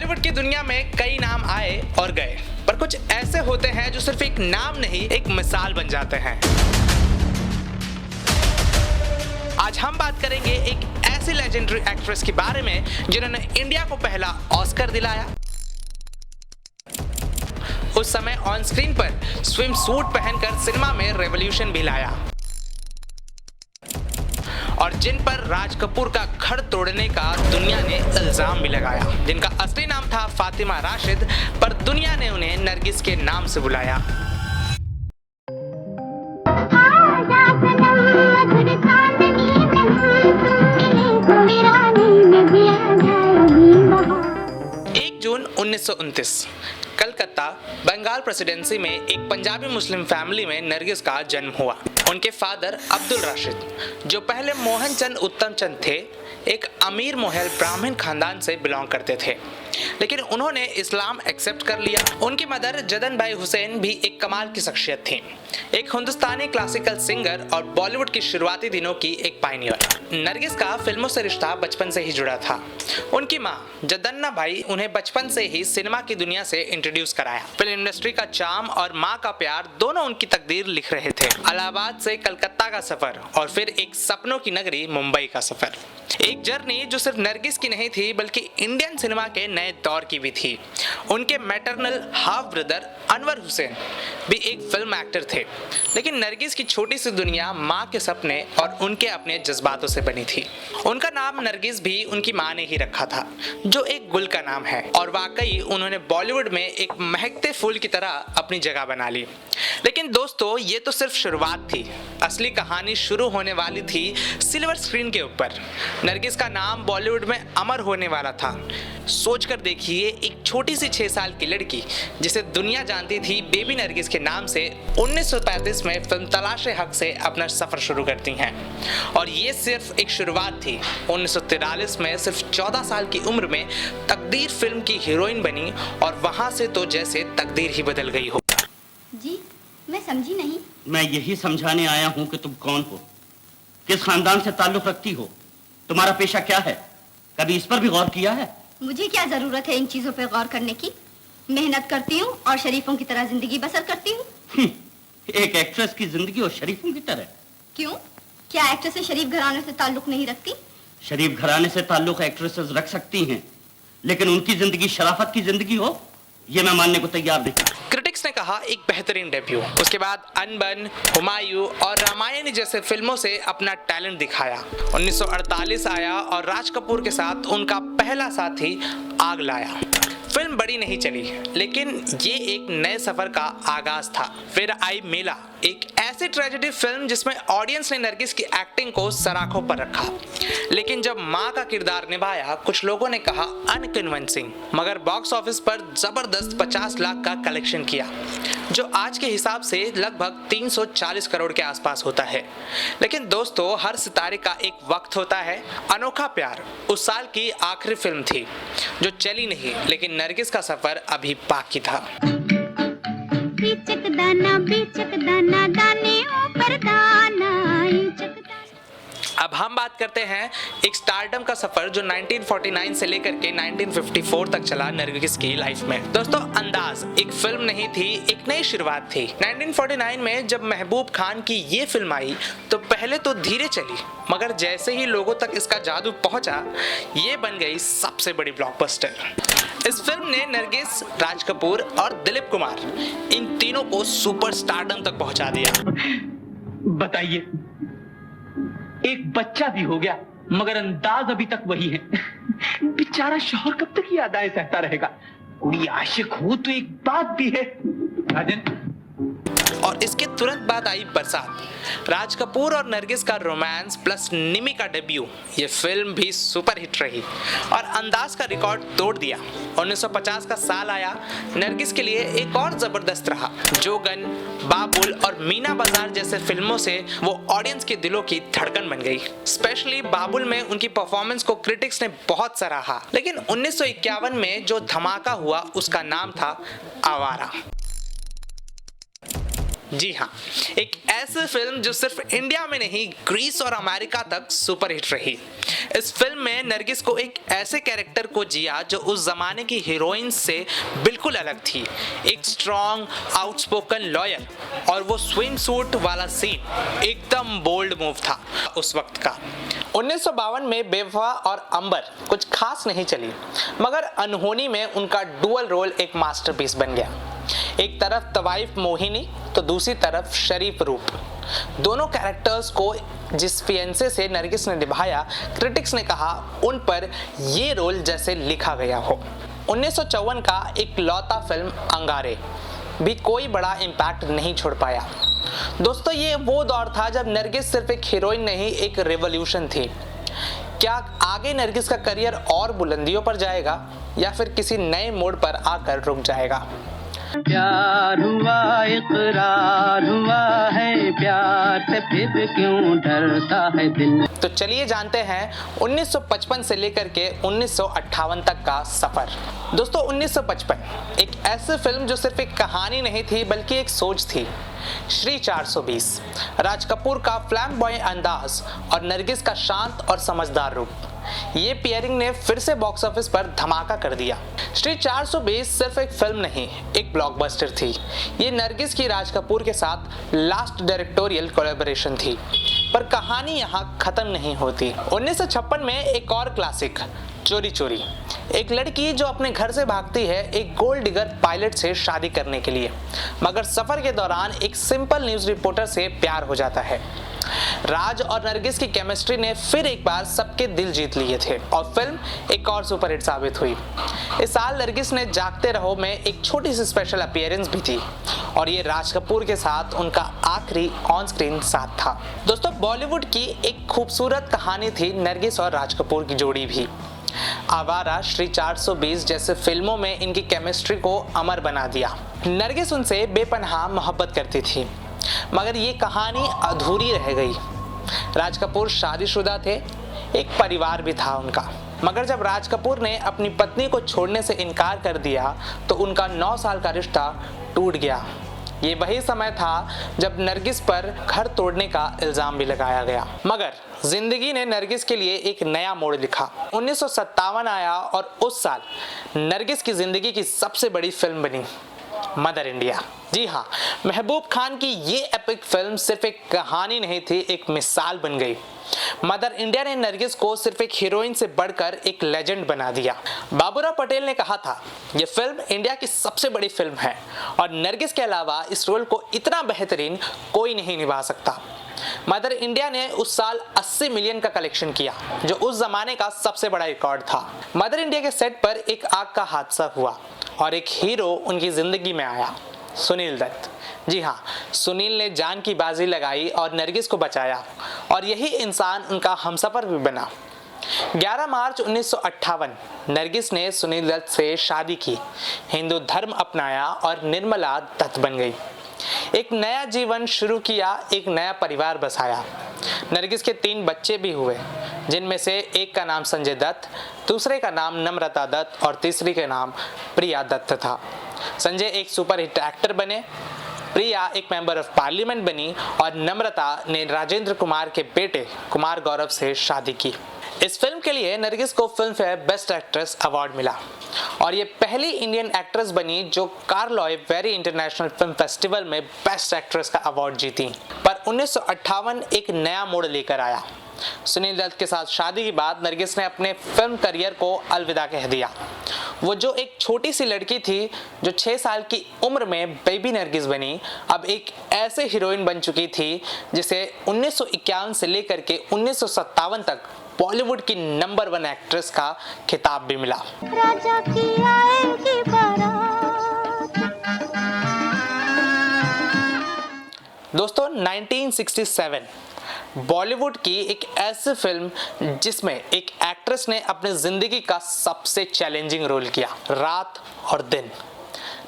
बॉलीवुड की दुनिया में कई नाम आए और गए, पर कुछ ऐसे होते हैं जो सिर्फ एक नाम नहीं, एक मिसाल बन जाते हैं। आज हम बात करेंगे एक ऐसी लेजेंडरी एक्ट्रेस के बारे में जिन्होंने इंडिया को पहला ऑस्कर दिलाया, उस समय ऑन स्क्रीन पर स्विम सूट पहनकर सिनेमा में रेवोल्यूशन भी लाया, और जिन पर राज कपूर का घर तोड़ने का दुनिया ने इल्जाम भी लगाया, जिनका असली नाम था फातिमा राशिद, पर दुनिया ने उन्हें नरगिस के नाम से बुलाया। जून 1929 कलकत्ता बंगाल प्रेसिडेंसी में एक पंजाबी मुस्लिम फैमिली में नरगिस का जन्म हुआ। उनके फादर अब्दुल राशिद, जो पहले मोहनचंद उत्तमचंद थे, एक अमीर मोहल ब्राह्मण खानदान से बिलोंग करते थे, लेकिन उन्होंने इस्लाम एक्सेप्ट कर लिया। उनकी मदर जदन भाई हुसैन भी एक कमाल की शख्सियत थी, एक हिंदुस्तानी क्लासिकल सिंगर और बॉलीवुड की शुरुआती दिनों की एक पायनियर। नरगिस का फिल्मों से रिश्ता बचपन से ही जुड़ा था। उनकी माँ जदन्ना भाई उन्हें बचपन से ही सिनेमा की दुनिया से इंट्रोड्यूस कराया। फिल्म इंडस्ट्री का चार्म और माँ का प्यार दोनों उनकी तकदीर लिख रहे थे। इलाहाबाद से कलकत्ता का सफर और फिर एक सपनों की नगरी मुंबई का सफर, एक जर्नी जो सिर्फ नरगिस की नहीं थी बल्कि इंडियन सिनेमा के नए दौर की भी थी। उनके maternal half brother Anwar Hussain भी एक फिल्म एक्टर थे, लेकिन नरगिस की छोटी सी दुनिया माँ के सपने और उनके अपने जज्बातों से बनी थी। उनका नाम नरगिस भी उनकी माँ ने ही रखा था, जो एक गुल का नाम है, और वाकई उन्होंने बॉलीवुड में एक महकते फूल की तरह अपनी जगह बना ली। लेकिन दोस्तों, ये तो सिर्फ शुरुआत थी। असली कहानी शुरू होने वाली थी सिल्वर स्क्रीन के ऊपर। नरगिस का नाम बॉलीवुड में अमर होने वाला था। सोचकर देखिए, एक छोटी सी 6 साल की लड़की जिसे दुनिया जानती थी बेबी नरगिस के नाम से, 1935 में फिल्म तलाशे हक से अपना सफर शुरू करती हैं। और ये सिर्फ एक शुरुआत थी। 1943 में सिर्फ 14 साल की उम्र में तकदीर फिल्म की हीरोइन बनी, और वहां से तो जैसे तकदीर ही बदल गई हो। जी, मैं समझी नहीं। मैं यही समझाने आया हूँ कि तुम कौन हो, किस खानदान से ताल्लुक रखती हो, तुम्हारा पेशा क्या है, कभी इस पर भी गौर किया है? मुझे क्या जरूरत है इन चीजों पर गौर करने की? मेहनत करती हूँ और शरीफों की तरह जिंदगी बसर करती हूँ। एक एक्ट्रेस की जिंदगी और शरीफों की तरह? क्यों? क्या एक्ट्रेसें शरीफ घराने से ताल्लुक नहीं रखती? शरीफ घराने से ताल्लुक एक्ट्रेसेस रख सकती हैं, लेकिन उनकी जिंदगी शराफत की जिंदगी हो, ये मैं मानने को तैयार नहीं। क्रिटिक्स ने कहा एक बेहतरीन डेब्यू। उसके बाद अनबन, हुमायूं और रामायण जैसे फिल्मों से अपना टैलेंट दिखाया। 1948 आया और राज कपूर के साथ उनका पहला साथी आग लाया। फिल्म बड़ी नहीं चली, लेकिन ये एक नए सफर का आगाज था। फिर आई मेला, एक ऐसी ट्रेजेडी फिल्म जिसमें ऑडियंस ने नरगिस की एक्टिंग को सराखों पर रखा, लेकिन जब माँ का किरदार निभाया, कुछ लोगों ने कहा अनकन्विंसिंग, मगर बॉक्स ऑफिस पर जबरदस्त 50 लाख का कलेक्शन किया, जो आज के हिसाब से लगभग 340 करोड़ के आसपास होता है। लेकिन दोस्तों, हर सितारे का एक वक्त होता है। अनोखा प्यार उस साल की आखिरी फिल्म थी जो चली नहीं, लेकिन नरगिस का सफर अभी बाकी था। बेचक दाना दाने ऊपर दाना। अब हम बात करते हैं एक स्टारडम का सफर जो 1949 से लेकर के 1954 तक चला नरगिस की लाइफ में। दोस्तों, अंदाज एक फिल्म नहीं थी, एक नई शुरुआत थी। 1949 में जब महबूब खान की ये फिल्म आई तो पहले तो धीरे चली, मगर जैसे ही लोगों तक इसका जादू पहुंचा, ये बन गई सबसे बड़ी ब्लॉकबस्टर। इस फिल्म ने नरगिस, राज कपूर और दिलीप कुमार, इन तीनों को सुपर स्टारडम तक पहुंचा दिया। बताइए, एक बच्चा भी हो गया मगर अंदाज अभी तक वही है। बेचारा शौहर कब तक ये अदाएं सहता रहेगा? कोई आशिक हो तो एक बात भी है राजन। और इसके तुरंत बाद आई बरसात, राज कपूर और नरगिस का रोमांस प्लस निमी का डेब्यू। ये फिल्म भी सुपर हिट रही और अंदाज का रिकॉर्ड तोड़ दिया। 1950 का साल आया, नरगिस के लिए एक और जबरदस्त रहा। जोगन, बाबुल और मीना बाजार जैसे फिल्मों से वो ऑडियंस के दिलों की धड़कन बन गई। स्पेशली बाबुल में उनकी परफॉर्मेंस को क्रिटिक्स ने बहुत सराहा। लेकिन 1951 में जो धमाका हुआ उसका नाम था आवारा। जी हाँ, एक ऐसी फिल्म जो सिर्फ इंडिया में नहीं ग्रीस और अमेरिका तक सुपरहिट रही। इस फिल्म में नरगिस को एक ऐसे कैरेक्टर को जिया जो उस जमाने की हीरोइन से बिल्कुल अलग थी। एक स्ट्रॉन्ग आउटस्पोकन लॉयर, और वो स्विम सूट वाला सीन एकदम बोल्ड मूव था उस वक्त का। 1952 में बेवफा और अंबर कुछ खास नहीं चली, मगर अनहोनी में उनका डुअल रोल एक मास्टरपीस बन गया। एक तरफ तवाइफ मोहिनी तो दूसरी तरफ शरीफ रूप। दोनों कैरेक्टर्स को जिस फियंसे से नरगिस ने निभाया, क्रिटिक्स ने कहा उन पर ये रोल जैसे लिखा गया हो। 1954 का एक लौता फिल्म अंगारे भी कोई बड़ा इम्पैक्ट नहीं छोड़ पाया। दोस्तों, ये वो दौर था जब नरगिस सिर्फ एक हीरोइन नहीं, एक रेवोल्यूशन थी। क्या आगे नरगिस का करियर और बुलंदियों पर जाएगा या फिर किसी नए मोड़ पर आकर रुक जाएगा? प्यार हुआ इकरार हुआ है, प्यार से फिर क्यों डरता है दिल। तो चलिए जानते हैं 1955 से लेकर के 1958 तक का सफर। दोस्तों, 1955 एक ऐसी फिल्म जो सिर्फ एक कहानी नहीं थी बल्कि एक सोच थी। श्री 420, राज कपूर का फ्लैम्बॉय अंदाज और नरगिस का शांत और समझदार रूप, ये पेयरिंग ने फिर से बॉक्स ऑफिस पर धमाका कर दिया। श्री 420 सिर्फ एक फिल्म नहीं, एक ब्लॉकबस्टर थी। ये नरगिस की राज कपूर के साथ लास्ट डायरेक्टोरियल कोलैबोरेशन थी। पर कहानी यहाँ खत्म नहीं होती। 1956 में एक और क्लासिक, चोरी चोरी। एक लड़की जो अपने घर से भागती है एक गोल्ड डिगर पायलट से शादी करने के लिए, मगर सफर के दौरान एक सिंपल न्यूज रिपोर्टर से प्यार हो जाता है। राज और नरगिस की केमिस्ट्री ने फिर एक बार सबके दिल जीत लिए थे और फिल्म एक और सुपरहिट साबित हुई। इस साल नरगिस ने जागते रहो में एक छोटी सी स्पेशल अपीयरेंस भी थी और ये राज कपूर के साथ उनका आखिरी ऑन स्क्रीन साथ था। दोस्तों, बॉलीवुड की एक खूबसूरत कहानी थी नरगिस और राज कपूर की जोड़ी भी। आवारा, श्री 420 जैसे फिल्मों में इनकी केमिस्ट्री को अमर बना दिया। नरगिस उनसे बेपनाह मोहब्बत करती थी, मगर ये कहानी अधूरी रह गई। राज कपूर शादीशुदा थे, एक परिवार भी था उनका, मगर जब राज कपूर ने अपनी पत्नी को छोड़ने से इनकार कर दिया तो उनका 9 साल का रिश्ता टूट गया। ये वही समय था जब नरगिस पर घर तोड़ने का इल्जाम भी लगाया गया, मगर जिंदगी ने नरगिस के लिए एक नया मोड़ लिखा। 1957 आया और उस साल नरगिस की जिंदगी की सबसे बड़ी फिल्म बनी मदर इंडिया। जी हाँ, महबूब खान की ये एपिक फिल्म सिर्फ एक कहानी नहीं थी, एक मिसाल बन गई। मदर इंडिया ने नरगिस को सिर्फ एक हीरोइन से बढ़कर एक लेजेंड बना दिया। बाबूराव पटेल ने कहा था, ये फिल्म इंडिया की सबसे बड़ी फिल्म है और नरगिस के अलावा इस रोल को इतना बेहतरीन कोई नहीं निभा सकता। मदर इंडिया ने उस साल 80 मिलियन का कलेक्शन किया, जो उस जमाने का सबसे बड़ा रिकॉर्ड था। मदर इंडिया के सेट पर एक आग का हादसा हुआ और एक हीरो उनकी जिंदगी में आया, सुनील दत्त। जी हाँ, सुनील ने जान की बाजी लगाई और नरगिस को बचाया और यही इंसान उनका हमसफर भी बना। 11 मार्च 1958 नरगिस ने सुनील दत्त से शादी की, हिंदू धर्म अपनाया और निर्मला दत्त बन गई। एक नया जीवन शुरू किया, एक नया परिवार बसाया। नरगिस के 3 बच्चे भी हुए, जिनमें से एक का नाम संजय दत्त, दूसरे का नाम नम्रता दत्त और तीसरी का नाम प्रिया दत्त था। संजय एक सुपरहिट एक्टर बने, प्रिया एक मेंबर ऑफ पार्लियामेंट बनी और नम्रता ने राजेंद्र कुमार के बेटे कुमार गौरव से शादी की। इस फिल्म के लिए नरगिस को film fair best actress award मिला और ये पहली इंडियन एक्ट्रेस बनी जो कार्लोय वेरी इंटरनेशनल फिल्म फेस्टिवल में बेस्ट एक्ट्रेस का अवार्ड जीती। पर 1958 एक नया मोड़ लेकर आया। सुनील दत्त के साथ शादी के बाद नरगिस ने अपने फिल्म करियर को अलविदा कह दिया। वो जो एक छोटी सी लड़की थी जो 6 साल की उम्र में बेबी नरगिस बनी, अब एक ऐसे हीरोइन बन चुकी थी जिसे 1951 से लेकर के 1957 तक बॉलीवुड की नंबर 1 एक्ट्रेस का खिताब भी मिला। राजा की आएगी बारात। दोस्तों, 1967 बॉलीवुड की एक ऐसी फिल्म जिसमें एक एक्ट्रेस ने अपनी जिंदगी का सबसे चैलेंजिंग रोल किया, रात और दिन।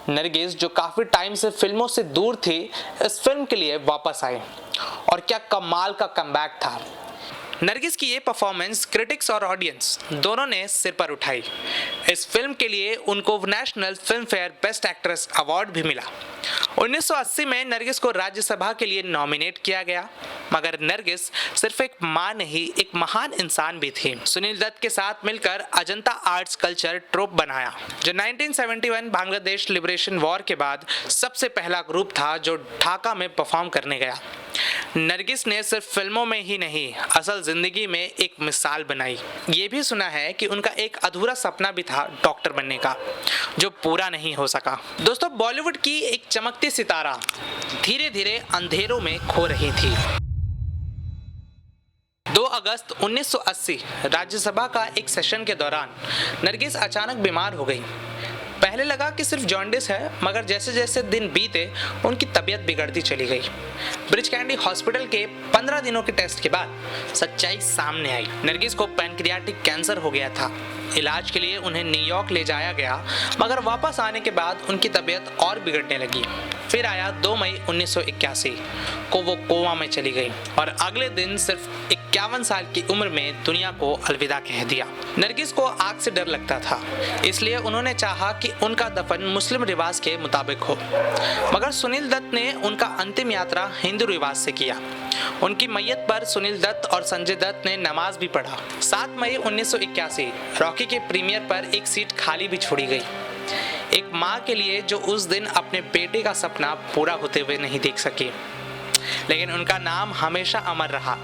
नरगिस, जो काफी टाइम से फिल्मों से दूर थी, इस फिल्म के लिए वापस आई और क्या कमाल का कमबैक था। नरगिस की ये परफॉर्मेंस क्रिटिक्स और ऑडियंस दोनों ने सिर पर उठाई। इस फिल्म के लिए उनको national film fair best actress award भी मिला। 1980 में नरगिस को राज्यसभा के लिए नॉमिनेट किया गया, मगर नरगिस सिर्फ एक मां नहीं, एक महान इंसान भी थी। सुनील दत्त के साथ मिलकर अजंता आर्ट्स कल्चर ट्रोप बनाया, जो 1971 बांग्लादेश लिबरेशन वॉर के बाद सबसे पहला ग्रुप था जो ढाका में परफॉर्म करने गया। नरगिस ने सिर्फ फिल्मों में ही नहीं, असल जिंदगी में एक मिसाल बनाई। ये भी सुना है कि उनका एक अधूरा सपना भी था डॉक्टर बनने का, जो पूरा नहीं हो सका। दोस्तों, बॉलीवुड की एक चमकती सितारा धीरे धीरे अंधेरों में खो रही थी। 2 अगस्त 1980 राज्यसभा का एक सेशन के दौरान नरगिस अचानक बीमार हो गई। पहले लगा कि सिर्फ जॉन्डिस है, मगर जैसे जैसे दिन बीते उनकी तबीयत बिगड़ती चली गई। ब्रिज कैंडी हॉस्पिटल के 15 दिनों के टेस्ट के बाद सच्चाई सामने आई। नरगिस को पैनक्रियाटिक कैंसर हो गया था। इलाज के लिए उन्हें न्यूयॉर्क ले जाया गया, मगर वापस आने के बाद उनकी तबीयत और बिगड़ने लगी। फिर आया 2 मई 1981 को वो कोमा में चली गई और अगले दिन सिर्फ 51 साल की उम्र में दुनिया को अलविदा कह दिया। नरगिस को आग से डर लगता था, इसलिए उन्होंने चाहा कि उनका दफन मुस्लिम रिवाज के मुताबिक हो, मगर सुनील दत्त ने उनका अंतिम यात्रा हिंदू रिवाज से किया। उनकी मैयत पर सुनील दत्त और संजय दत्त ने नमाज भी पढ़ा। 7 मई 1981 रॉकी के प्रीमियर पर एक सीट खाली भी छोड़ी गई, एक माँ के लिए जो उस दिन अपने बेटे का सपना पूरा होते हुए नहीं देख सकी, लेकिन उनका नाम हमेशा अमर रहा।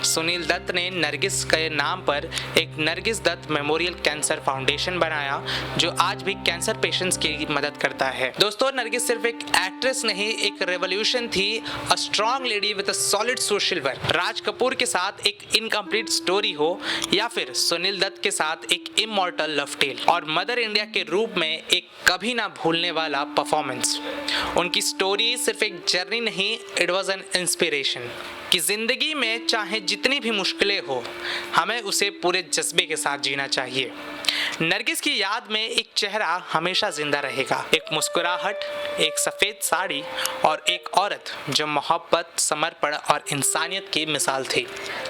सुनील दत्त ने नरगिस के नाम पर एक Nargis Dutt memorial cancer foundation बनाया, जो आज भी कैंसर पेशेंट्स की मदद करता है। दोस्तों, नरगिस सिर्फ एक एक्ट्रेस नहीं, एक रेवोल्यूशन थी, a strong lady with a solid social work. Raj Kapoor के साथ एक इनकम्प्लीट स्टोरी हो या फिर सुनील दत्त के साथ एक इमॉर्टल लव टेल और मदर इंडिया के रूप में एक कभी ना भूलने वाला परफॉर्मेंस। उनकी स्टोरी सिर्फ एक जर्नी नहीं, इट वॉज एन इंस्पिरेशन कि जिंदगी में चाहे जितनी भी मुश्किलें हो, हमें उसे पूरे जज्बे के साथ जीना चाहिए। नरगिस की याद में एक चेहरा हमेशा जिंदा रहेगा, एक मुस्कुराहट, एक सफेद साड़ी और एक औरत जो मोहब्बत, समर्पण और इंसानियत की मिसाल थी।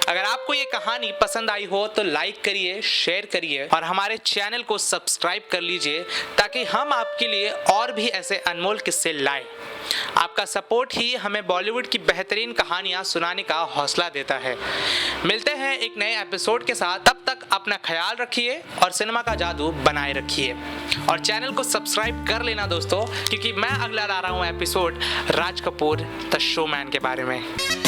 अगर आपको ये कहानी पसंद आई हो तो लाइक करिए, शेयर करिए और हमारे चैनल को सब्सक्राइब कर लीजिए, ताकि हम आपके लिए और भी ऐसे अनमोल किस्से लाएं। आपका सपोर्ट ही हमें बॉलीवुड की बेहतरीन कहानियां सुनाने का हौसला देता है। मिलते हैं एक नए एपिसोड के साथ, तब तक अपना ख्याल रखिए और सिनेमा का जादू बनाए रखिए। और चैनल को सब्सक्राइब कर लेना दोस्तों, क्योंकि मैं अगला ला रहा हूँ episode Raj Kapoor the showman के बारे में।